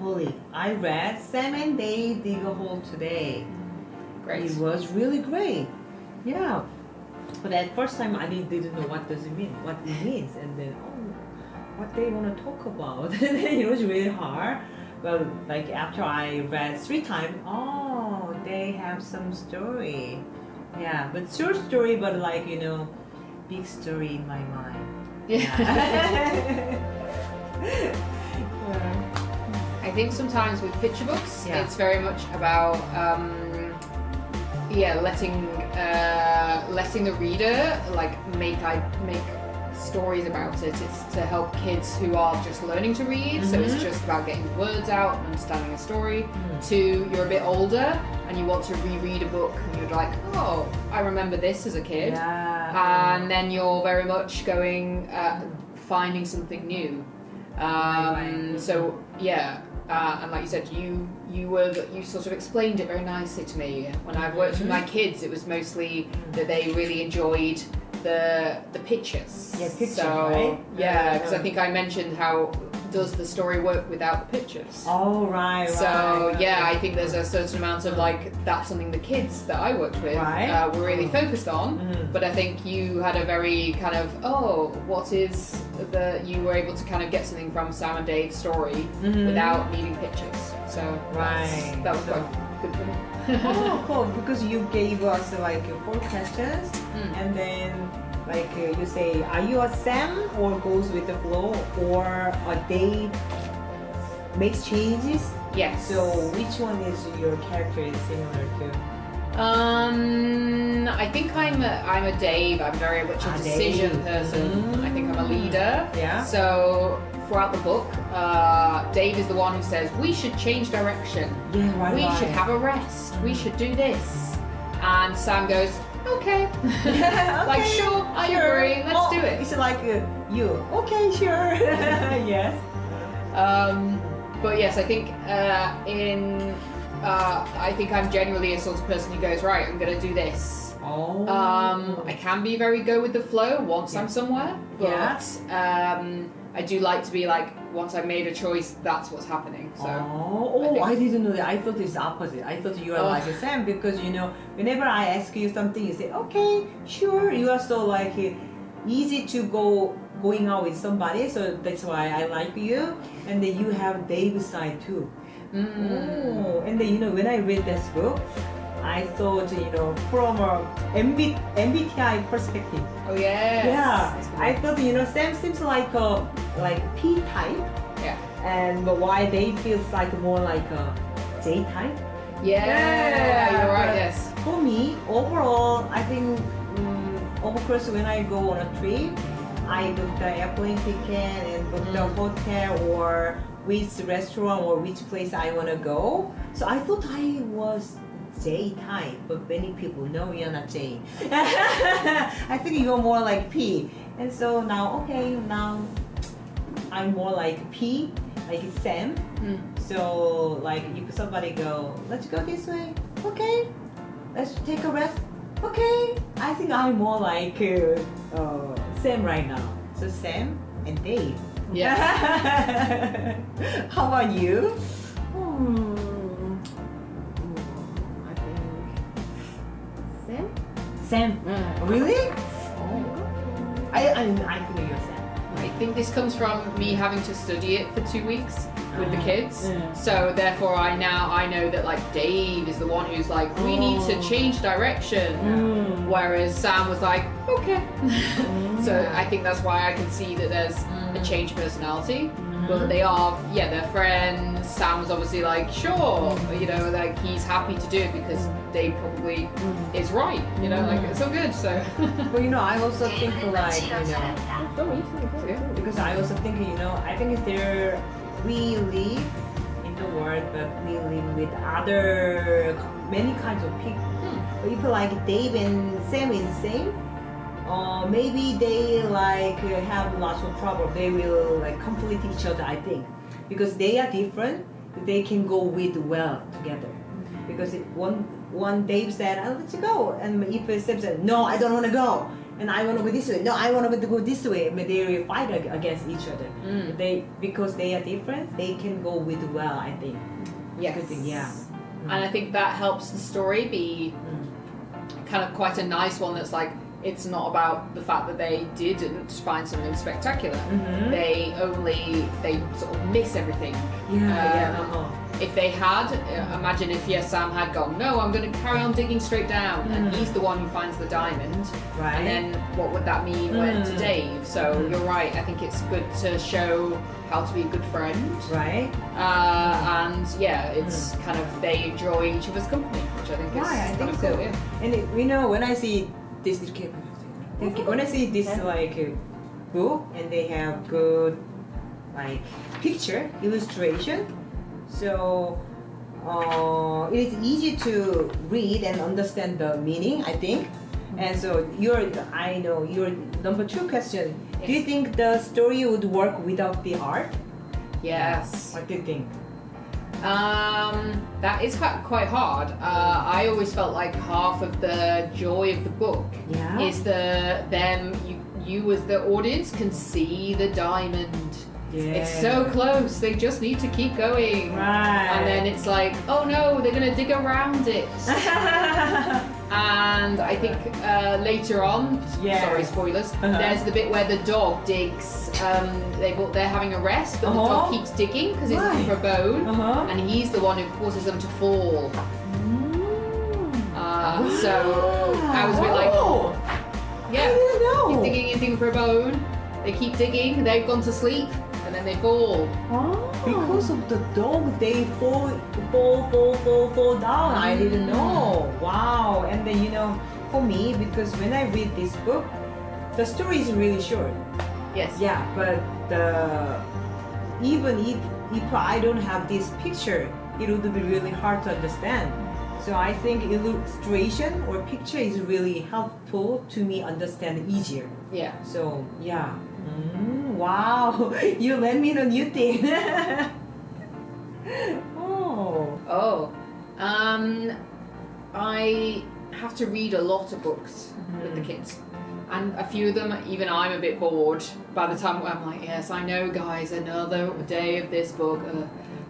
Holly, I read Sam and Dave Dig a Hole today. Great. It was really great. Yeah. But at first time I didn't know what does it mean, what it means, and then what they want to talk about. And then it was really hard. But like after I read 3 times, they have some story. Yeah, but short story, but like big story in my mind. Yeah. I think sometimes with picture books, it's very much about letting the reader make stories about it. It's to help kids who are just learning to read, so it's just about getting words out and understanding a story. To you're a bit older and you want to reread a book and you're like, oh, I remember this as a kid, and then you're very much going finding something new. So yeah, and like you said, you sort of explained it very nicely to me. When I've worked with my kids, it was mostly that they really enjoyed the pictures. Yeah, pictures, so, right? Yeah, because I think I mentioned how does the story work without the pictures. Oh, right. So I think there's a certain amount of that's something the kids that I worked with were really focused on. But I think you had a very kind of you were able to kind of get something from Sam and Dave's story without needing pictures. So that was quite good for me. Oh, cool! Because you gave us 4 questions, and then you say, are you a Sam or goes with the flow, or a Dave makes changes? Yes. So which one is your character is similar to? I think I'm a Dave. I'm very much a decision person. I think I'm a leader. Yeah. So throughout the book, Dave is the one who says we should change direction. Yeah, right. We should have a rest. We should do this. And Sam goes, okay. Okay, sure, I agree. Let's do it. It's like you. Okay, sure. Yes. But yes, I think I think I'm genuinely a sort of person who goes, right, I'm going to do this. Oh. I can be very go with the flow once I'm somewhere, but I do like to be once I've made a choice, that's what's happening. So. I didn't know that. I thought it's opposite. I thought you are like Sam because whenever I ask you something, you say, okay, sure. You are so easy to going out with somebody, so that's why I like you. And then you have Dave's side too. Oh, and then when I read this book, I thought from a MBTI perspective. Oh yeah. Yeah, I thought Sam seems like a P type. Yeah. And why Dave feels more like a J type. Yeah, you're right. Yes. For me, overall, I think of course when I go on a trip, I book the airplane ticket and book the hotel or which restaurant or which place I want to go. So I thought I was J type, but many people know you're not J. I think you're more like P. And so now I'm more like P, like Sam. So if somebody go, let's go this way. Okay. Let's take a rest. Okay. I think I'm more like Sam right now. So Sam and Dave. Yes. How about you? I think Sam. Sam. Really? Oh. I think you're Sam. I think this comes from me having to study it for 2 weeks with the kids. So therefore I know that Dave is the one who's we need to change direction. Whereas Sam was okay. So I think that's why I can see that there's a change in personality. But they're friends. Sam was obviously sure, he's happy to do it because Dave probably is right, it's so good, so. But I also think because I also think, I think we live in the world, but we live with many kinds of people. But if Dave and Sam is the same, maybe they have lots of trouble. They will complete each other, I think, because they are different. They can go well together. Because one Dave said, let's go, and if Sam said, no, I don't want to go, and I want to go this way. No, I want to go this way. But they will fight against each other. Because they are different, they can go with well, I think. Yes. Good thing, yeah. And I think that helps the story be kind of quite a nice one that's like, it's not about the fact that they didn't find something spectacular. They sort of miss everything. If they had, imagine if Sam had gone, no, I'm going to carry on digging straight down, and he's the one who finds the diamond. Right. And then what would that mean when to Dave? So you're right, I think it's good to show how to be a good friend. Right. And yeah, it's kind of, they enjoy each other's company, which I think is I kind think of so. cool. Yeah. And when I see this, when I see this book, and they have good like picture, illustration, so it is easy to read and understand the meaning, I think. And so your number 2 question, do you think the story would work without the art? Yes. What do you think? That is quite hard. I always felt like half of the joy of the book is you as the audience can see the diamond. It's so close, they just need to keep going. Right. And then it's like, oh no, they're going to dig around it. And I think later on, sorry, spoilers, there's the bit where the dog digs, they're having a rest, but the dog keeps digging because he's looking for a bone, and he's the one who causes them to fall. So I was a bit like, keep digging and digging for a bone, they keep digging, they've gone to sleep, and then they fall. Because of the dog, they fall down. I didn't know. Wow. And then for me, because when I read this book, the story is really short. Yes. Yeah, but even if I don't have this picture, it would be really hard to understand. So I think illustration or picture is really helpful to me understand easier. Yeah. So yeah. Wow, you let me know new thing. I have to read a lot of books with the kids. And a few of them, even I'm a bit bored by the time I'm like, yes, I know guys, another day of this book.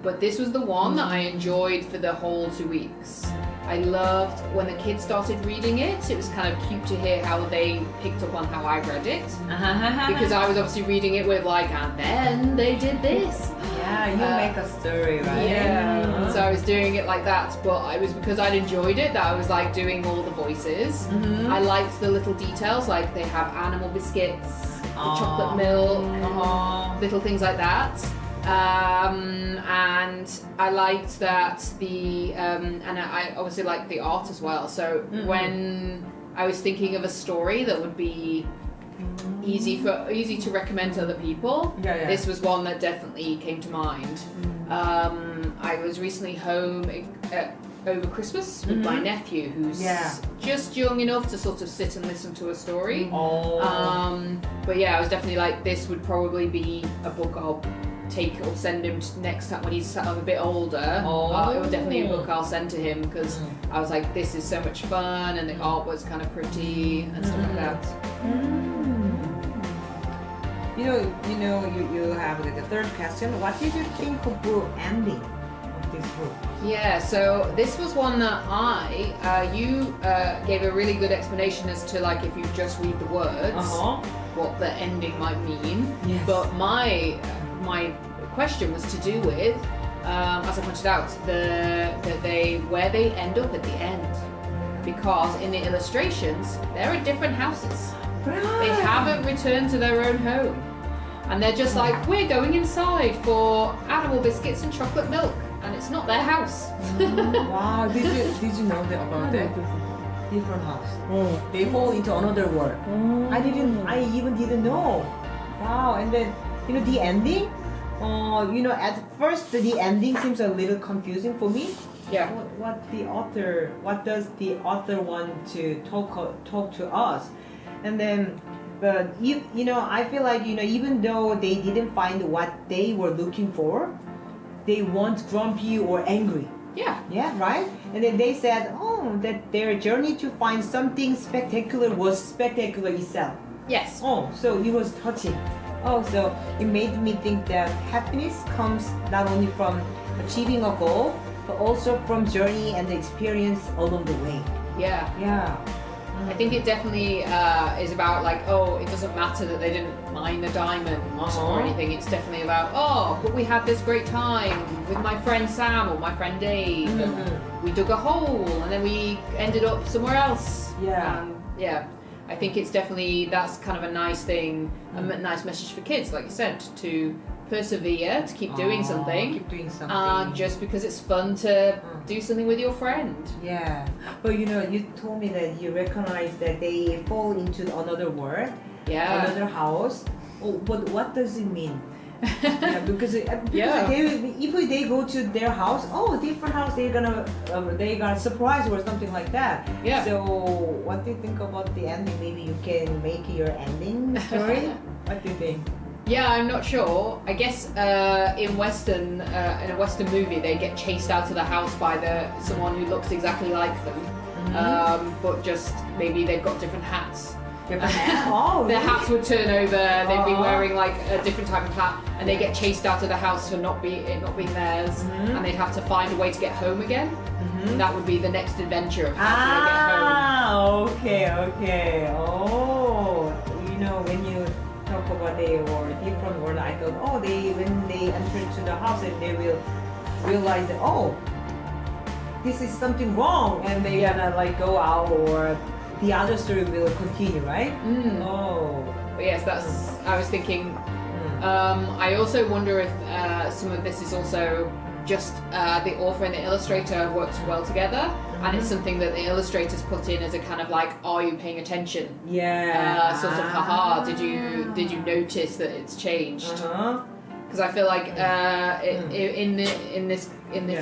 But this was the one that I enjoyed for the whole 2 weeks. I loved when the kids started reading it. It was kind of cute to hear how they picked up on how I read it. Because I was obviously reading it with like, and then they did this. Yeah, you make a story, right? Yeah. So I was doing it like that, but it was because I'd enjoyed it that I was like doing all the voices. I liked the little details, like they have animal biscuits, the chocolate milk, little things like that. And I liked that and I obviously liked the art as well. So when I was thinking of a story that would be easy to recommend to other people, this was one that definitely came to mind. I was recently home over Christmas with my nephew, who's just young enough to sort of sit and listen to a story. But yeah, I was definitely like, this would probably be a book I'll take or send him next time when he's a bit older. It was definitely a book I'll send to him because I was like, this is so much fun, and the art was kind of pretty and stuff like that. You have like the third question. What did you think of the ending of this book? Yeah, so this was one that you gave a really good explanation as to like if you just read the words, what the ending might mean. Yes. But my question was to do with, as I pointed out, where they end up at the end, because in the illustrations there are different houses. They haven't returned to their own home, and they're just like, we're going inside for animal biscuits and chocolate milk, and it's not their house. Wow, did you know about that? Different house. They fall into another world. I even didn't know. Wow, and then the ending. At first the ending seems a little confusing for me. Yeah. What does the author want to talk to us? And then, but I feel like even though they didn't find what they were looking for, they weren't grumpy or angry. Yeah. Yeah, right? And then they said, that their journey to find something spectacular was spectacular itself. Yes. Oh, so it was touching. Oh, so it made me think that happiness comes not only from achieving a goal, but also from journey and the experience along the way. Yeah. Yeah. I think it definitely is about like, oh, it doesn't matter that they didn't mine the diamond or anything. It's definitely about, oh, but we had this great time with my friend Sam or my friend Dave. And we dug a hole and then we ended up somewhere else. Yeah. Yeah. I think it's definitely, that's kind of a nice thing, a nice message for kids, like you said, to persevere, to keep doing something. Keep doing something. Just because it's fun to do something with your friend. Yeah. But you know, you told me that you recognize that they fall into another world, another house. Oh, but what does it mean? Yeah, because they, if they go to their house, different house, they're gonna surprise or something like that. Yeah. So what do you think about the ending? Maybe you can make your ending story. What do you think? Yeah, I'm not sure. I guess in a Western movie, they get chased out of the house by someone who looks exactly like them, but just maybe they've got different hats. Their hats would turn over. They'd be wearing like a different type of hat, and they get chased out of the house for not being theirs, and they'd have to find a way to get home again. That would be the next adventure of how to get home. Okay. Oh, you know, when you talk about they or different world, I thought, when they enter into the house, and they will realize that this is something wrong, and they gonna like go out, or the other story will continue, right? But yes, I was thinking. I also wonder if some of this is also just the author and the illustrator worked well together, and it's something that the illustrators put in as a kind of like, are you paying attention? Yeah. Sort of, haha. Did you notice that it's changed? Because I feel like in this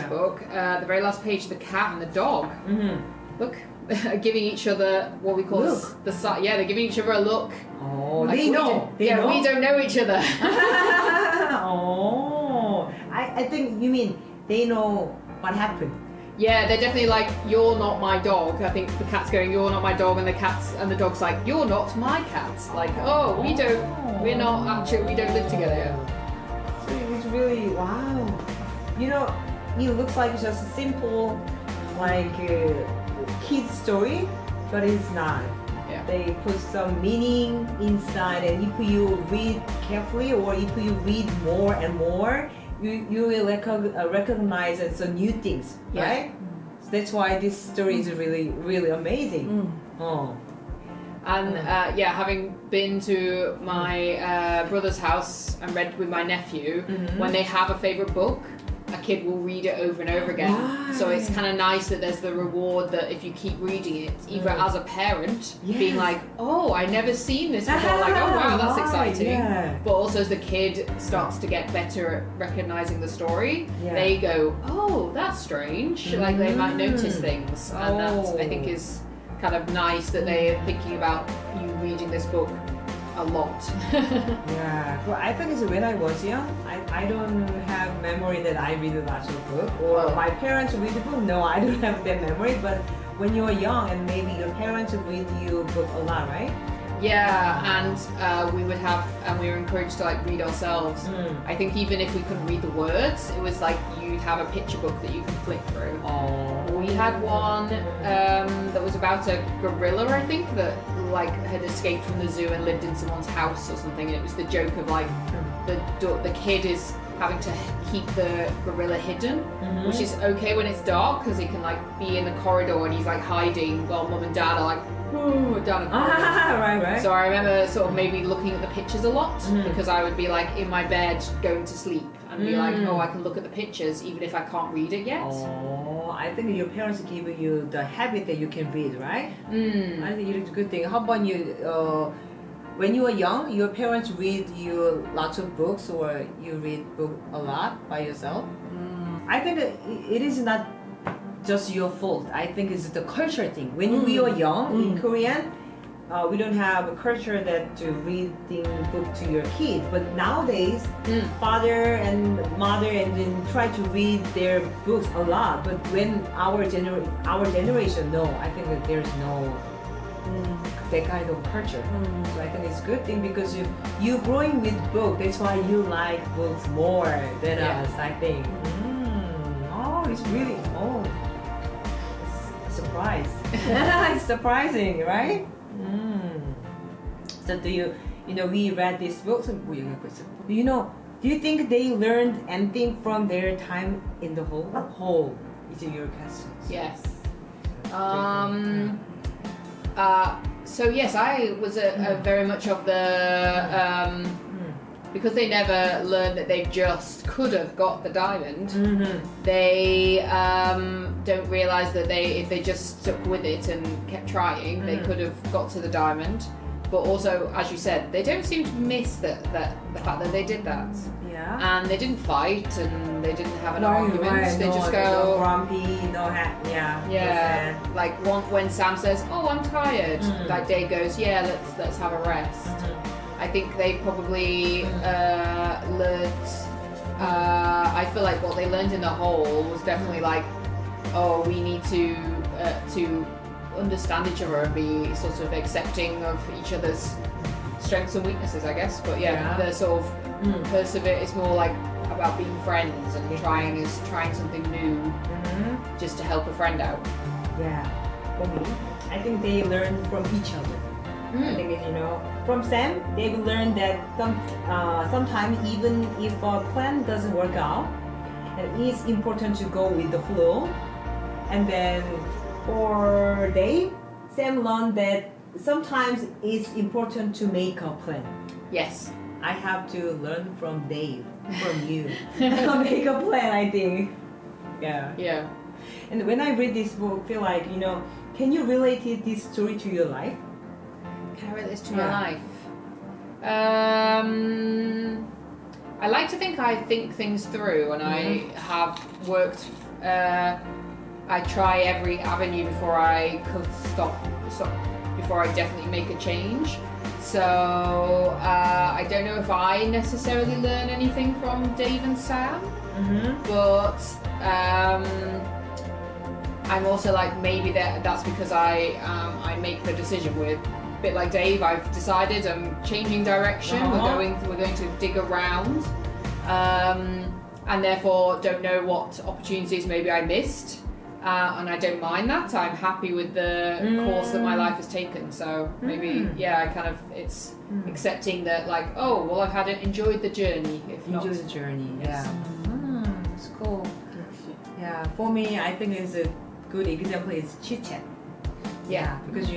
book, the very last page, the cat and the dog, look, giving each other what we call they're giving each other a look. Oh, like they know. We don't know each other. I think you mean they know what happened. Yeah, they're definitely like, you're not my dog. I think the cat's going, you're not my dog, and the dog's like, you're not my cat. Like, we don't live together yet. So it's really wow. You know, it looks like just a simple like kid's story, but it's not. Yeah. They put some meaning inside, and if you read carefully, or if you read more and more, you will recognize it's a new things, right? So that's why this story is really, really amazing. And having been to my brother's house and read with my nephew, when they have a favorite book, a kid will read it over and over again. Right. So it's kind of nice that there's the reward that if you keep reading it, either as a parent, being like, I never seen this before, like, oh wow, that's exciting. But also as the kid starts to get better at recognizing the story, they go, oh, that's strange. Like they might notice things. And that, I think, is kind of nice that they're thinking about you reading this book a lot. Well, I think it's when I was young, I don't have memory that I read lots of book, or my parents read the book. No, I don't have that memory. But when you're young, and maybe your parents read you book a lot, right? Yeah, and we were encouraged to like read ourselves. I think even if we couldn't read the words, it was like you'd have a picture book that you can flick through. We had one that was about a gorilla, I think, that like had escaped from the zoo and lived in someone's house or something, and it was the joke of like the kid is having to keep the gorilla hidden, which is okay when it's dark because he can like be in the corridor and he's like hiding while mum and dad are like down the corridor. Right. So I remember sort of maybe looking at the pictures a lot because I would be like in my bed going to sleep and be like, I can look at the pictures even if I can't read it yet. I think your parents give you the habit that you can read, right? I think it's a good thing. How about you? When you were young, your parents read you lots of books, or you read book a lot by yourself? I think it is not just your fault. I think it's the culture thing. When we were young in Korean, we don't have a culture that to reading book to your kid. But nowadays, father and mother and then try to read their books a lot. But when our generation, no, I think that there's no that kind of culture. So I think it's a good thing because you growing with book. That's why you like books more than us. I think. Oh, it's really surprised. It's surprising, right? So do you we read this book. So do you think they learned anything from their time in the whole? Is it your question? Yes. So yes, I was a very much of the because they never learned that they just could have got the diamond. They don't realise that if they just stuck with it and kept trying, they could have got to the diamond. But also, as you said, they don't seem to miss the fact that they did that. Yeah. And they didn't fight and they didn't have an No, argument. right, They no, just no go. grumpy, no Yeah, sad. like when Sam says, "Oh, I'm tired," like Dave goes, "Yeah, let's have a rest." I think they probably learned. I feel like what they learned in the whole was definitely like, "Oh, we need to understand each other and be sort of accepting of each other's strengths and weaknesses." I guess, but the sort of persevere. It's more like about being friends and trying something new, just to help a friend out. Yeah, for me, I think they learn from each other. I think from Sam, they've learned that sometimes even if a plan doesn't work out, it's important to go with the flow. And then for Dave, Sam learned that sometimes it's important to make a plan. Yes. I have to learn from Dave, from you. Make a plan, I think. Yeah. Yeah. And when I read this book, I feel like, can you relate this story to your life? Can I relate this to my life? I like to think I think things through, and I have worked. I try every avenue before I could stop. Before I definitely make a change. So I don't know if I necessarily learn anything from Dave and Sam, but I'm also like maybe that's because I make the decision with. Bit like Dave, I've decided I'm changing direction. We're going to dig around, and therefore don't know what opportunities maybe I missed, and I don't mind that. I'm happy with the course that my life has taken. So maybe it's accepting that like, oh well, I've enjoyed the journey. Enjoy the journey. Yeah. It's cool. Yeah. For me, I think it's a good example is Chit Chat. Yeah, because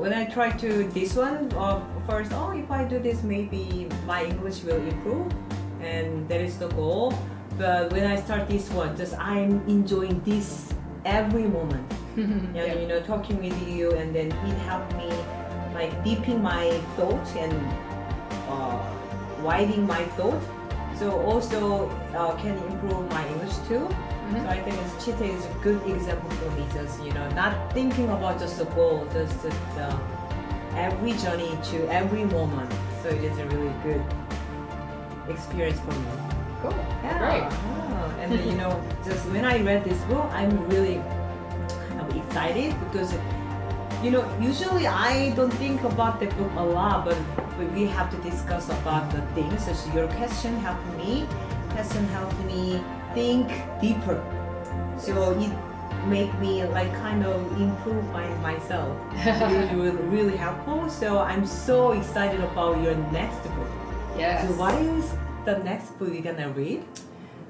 when I try to this one, first, if I do this, maybe my English will improve, and that is the goal. But when I start this one, just I'm enjoying this every moment. Talking with you, and then it helped me like deepening my thoughts and widening my thought. So also can improve my English too. So I think Chit Chat is a good example for me. Just not thinking about just the goal, just every journey to every moment. So it is a really good experience for me. Cool. Yeah. Great. And then, just when I read this book, I'm really kind of excited because usually I don't think about the book a lot, but we have to discuss about the things. So your question helped me think deeper. So it make me like kind of improve myself. Really helpful. So I'm so excited about your next book. Yes. So what is the next book you're gonna read?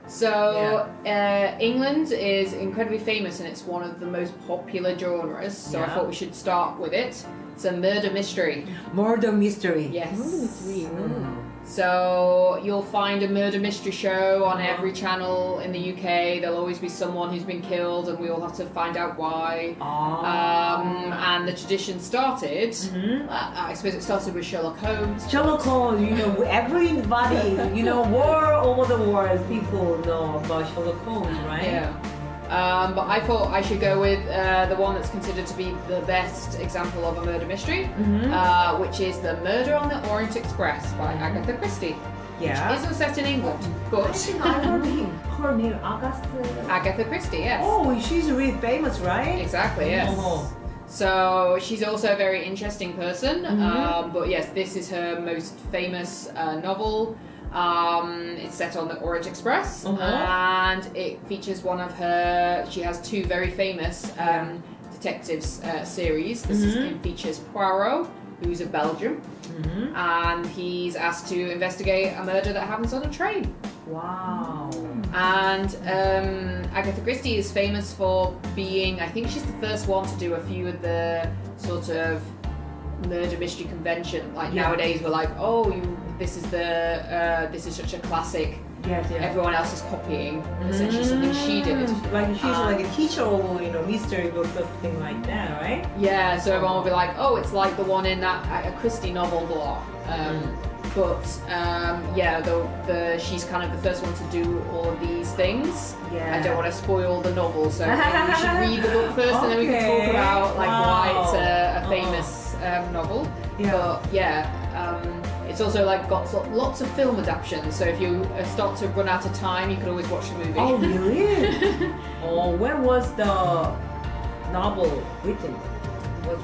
So England is incredibly famous, and it's one of the most popular genres. So I thought we should start with it. It's a murder mystery. Murder mystery. Yes. Murder mystery. So you'll find a murder mystery show on every channel in the UK. There'll always be someone who's been killed, and we all have to find out why. And the tradition started, I suppose it started with Sherlock Holmes. Sherlock Holmes, everybody, all over the world, people know about Sherlock Holmes, right? Yeah. But I thought I should go with the one that's considered to be the best example of a murder mystery, which is The Murder on the Orient Express by Agatha Christie. Yeah. Which isn't set in England, I but think I heard her name, Agatha Christie, yes. Oh, she's really famous, right? Exactly, yes. Oh. So she's also a very interesting person, but yes, this is her most famous novel. It's set on the Orient Express, and it features one of her. She has two very famous detectives series. This features Poirot, who's of Belgium, and he's asked to investigate a murder that happens on a train. Wow. And Agatha Christie is famous for being, I think she's the first one to do a few of the sort of murder mystery convention. Like nowadays we're like, oh, this is such a classic. Yes, yeah. Everyone else is copying. Essentially something she did. Like she's like a teacher of mystery books or something like that, right? Yeah, so everyone will be like, oh, it's like the one in that a Christie novel, blah. But she's kind of the first one to do all of these things. Yeah. I don't want to spoil the novel, so maybe we should read the book first, and then we can talk about like why it's a famous novel. Yeah. But it's also like got lots of film adaptations. So if you start to run out of time, you can always watch the movie. Oh, really? Oh, when was the novel written?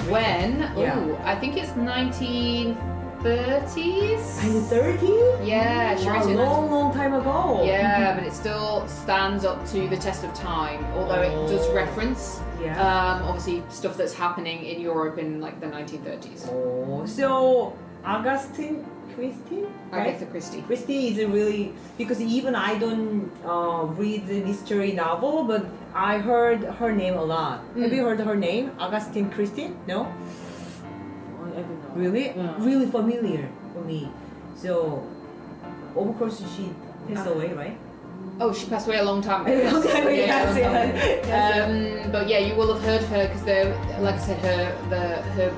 When? Yeah. Oh, I think it's 1930s. 1930? Yeah, she Wow, wrote it. long time ago. Yeah, but it still stands up to the test of time, although it does reference obviously stuff that's happening in Europe in like the 1930s. Oh, so Augustine Christie? Right? Agatha Christie. Christie is really, because even I don't read the mystery novel, but I heard her name a lot. Have you heard her name? Augustine Christie? No? I don't know. Really? Yeah. Really familiar for me. So, of course, she passed away, right? Oh, she passed away a long time ago. A long time ago, yes. But yeah, you will have heard of her because like I said, her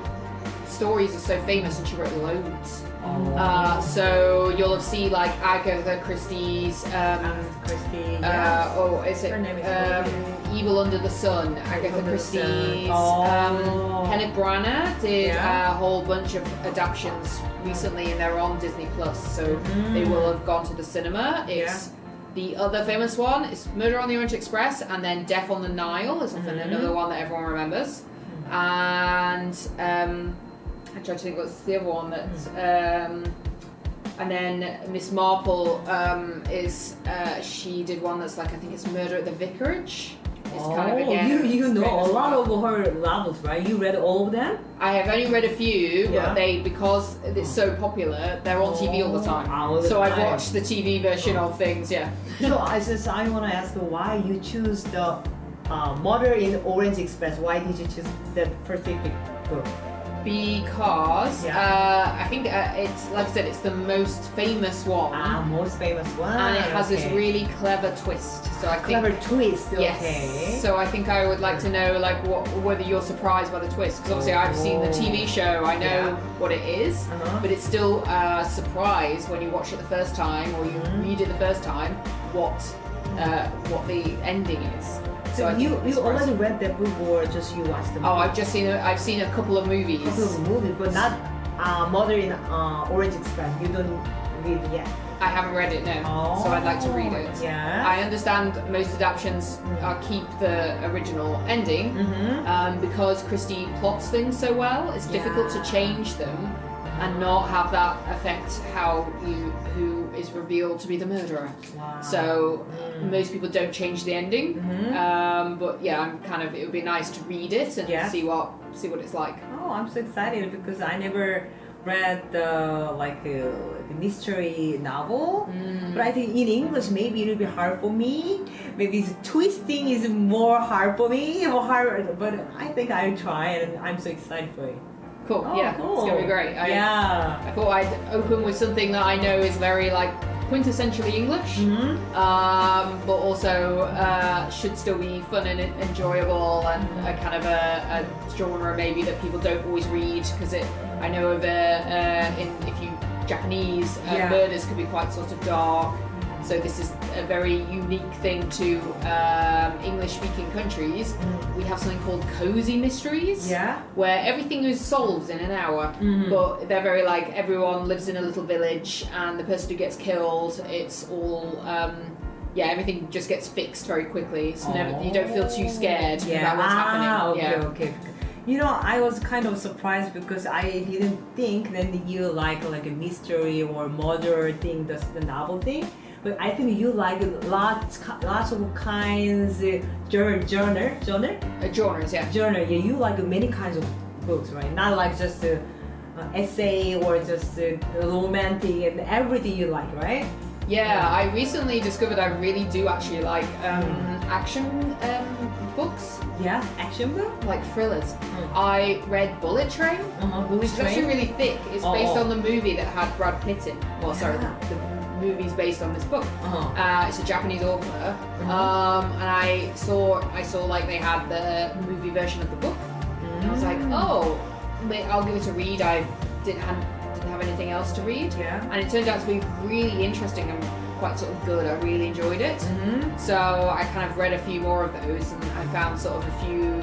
stories are so famous, and she wrote loads. So you'll have seen like Agatha Christie's Christie. Her name is Evil Under the Sun. Agatha Christie's. Kenneth Branagh did a whole bunch of adaptations recently, and they're on Disney Plus, so they will have gone to the cinema. It's the other famous one is Murder on the Orient Express, and then Death on the Nile is often another one that everyone remembers. And I tried to think what's the other one that and then Miss Marple is she did one that's like, I think it's Murder at the Vicarage. It's kind of again you know a lot of her novels, right? You read all of them? I have only read a few, but because it's so popular, they're on TV all the time. So I watched the TV version of things, So I want to ask why you choose the Murder in Orient Express. Why did you choose that specific book? Because I think it's, like I said, it's the most famous one. Most famous one. And it has this really clever twist. So I think clever twist. Yes. Okay. So I think I would like to know like whether you're surprised by the twist, because obviously I've seen the TV show, I know what it is, but it's still a surprise when you watch it the first time or you read it the first time what the ending is. So you already read that book, or just you watched the movie? Oh, I've seen a couple of movies. But not Murder in Orient Express. You don't read it yet. I haven't read it, no. So I'd like to read it. Yeah. I understand most adaptations keep the original ending because Christie plots things so well. It's difficult to change them and not have that affect who is revealed to be the murderer. Wow. So most people don't change the ending. But yeah, it would be nice to read it and see what it's like. Oh, I'm so excited because I never read the mystery novel, but I think in English maybe it'll be hard for me. Maybe the twisting is more hard for me, but I think I'll try, and I'm so excited for it. Cool. Oh, yeah, cool. It's gonna be great. I thought I'd open with something that I know is very quintessentially English, but also should still be fun and enjoyable, and a kind of a genre maybe that people don't always read, because I know of if you Japanese murders can be quite sort of dark. So this is a very unique thing to English-speaking countries. We have something called cozy mysteries, where everything is solved in an hour, but they're very like everyone lives in a little village, and the person who gets killed, it's all everything just gets fixed very quickly. So never, you don't feel too scared about what's happening. Okay. You know, I was kind of surprised because I didn't think that you like a mystery or murder thing, the novel thing. But I think you like lots of kinds genre. Genres, yeah. Genre, yeah. You like many kinds of books, right? Not like just essay or just romantic and everything you like, right? Yeah, I recently discovered I really do actually like action books. Yeah, action book? Like thrillers. I read Bullet Train. Bullet It's actually Train? really thick. It's based on the movie that had Brad Pitt in. Well, sorry, the movie's based on this book. It's a Japanese author. And I saw like they had the movie version of the book. And I was like, oh, I'll give it a read. I didn't have anything else to read. Yeah. And it turned out to be really interesting and quite sort of good. I really enjoyed it. So I kind of read a few more of those, and I found sort of a few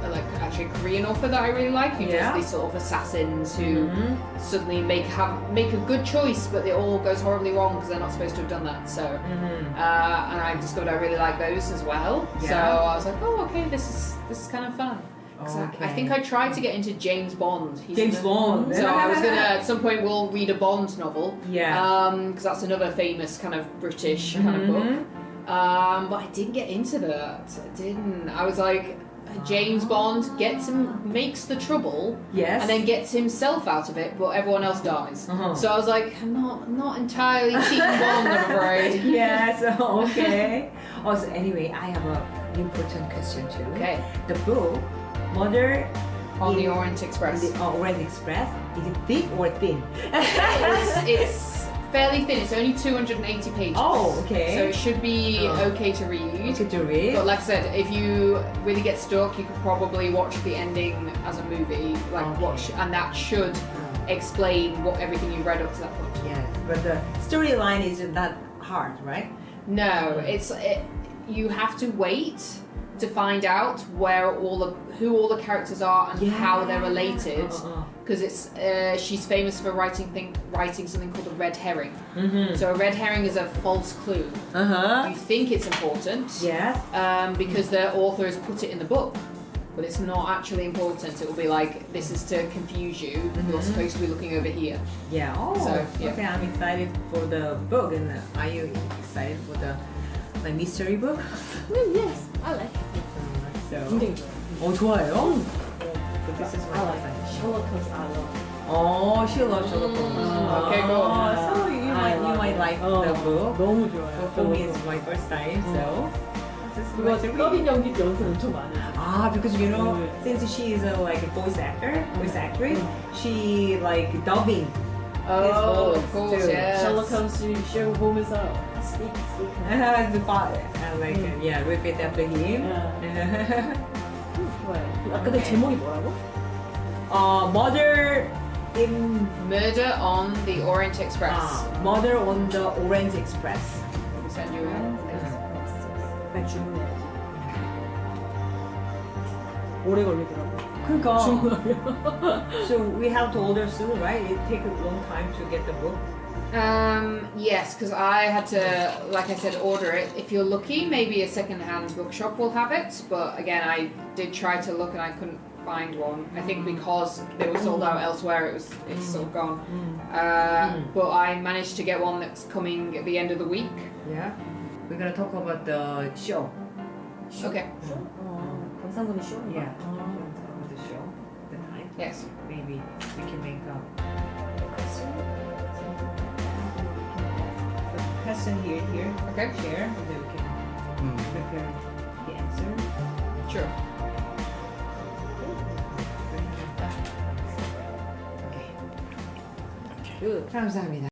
like actually a Korean author that I really like, who does these sort of assassins who suddenly make a good choice, but it all goes horribly wrong because they're not supposed to have done that. So and I discovered I really like those as well. So I was like, oh, okay, this is kind of fun. I think I tried to get into James Bond. James Bond. So I was gonna, at some point, we'll read a Bond novel. Yeah. Because that's another famous kind of British kind of book. But I didn't get into that. I didn't. I was like, James Bond makes the trouble, and then gets himself out of it, but everyone else dies. So I was like, I'm not entirely team Bond, I'm afraid. Yes. Okay. Also, anyway, I have a important question too. Okay. The book. Mother on the Orient Express. The Orient Express. Is it thick or thin? It's fairly thin. It's only 280 pages. Oh, okay. So it should be okay to read. Okay to read. But like I said, if you really get stuck, you could probably watch the ending as a movie. And that should explain everything you've read up to that point. Yes, but the storyline is not hard, right? No, you have to wait to find out who all the characters are and how they're related, because she's famous for writing something called a red herring. So a red herring is a false clue. You think it's important, because the author has put it in the book, but it's not actually important. It will be like, this is to confuse you. You're supposed to be looking over here. Yeah. Oh. So, okay. I'm excited for the book, and are you excited for the mystery book? Yes, I like it. So. 굉장히 좋아요. 좋아요? So this is I like Sherlock Holmes. I love. Oh, she loves Sherlock Holmes. Okay, cool. So you might like the book. 너무 좋아요. For me, it's my first time, so. 그거 더빙 연기 연습 엄청 많이 해요. Because you know, since she is a voice actress, she like dubbing. Oh, of course, yes. Sherlock Holmes 쉐고 보면서 speak. Repeat after him. 좋아요. 근데 제목이 뭐라고? Murder on the Orient Express. Murder on the Orient Express. Let me send you a 빨리 주문해야지. 오래 걸리더라고. 그러니까. 주문하면. So we have to order soon, right? It takes a long time to get the book. Yes, because I had to, like I said, order it. If you're lucky, maybe a second-hand bookshop will have it. But again, I did try to look and I couldn't find one. I think because they were sold out elsewhere, it's sort of gone. But I managed to get one that's coming at the end of the week. Yeah. We're gonna talk about the show. Okay. 감상금이 쇼? Yeah. We're gonna talk about the show. The time. Yes. Maybe we can make a question here. Okay. Share, and then we can prepare the answer. Sure. Okay. Good. 감사합니다.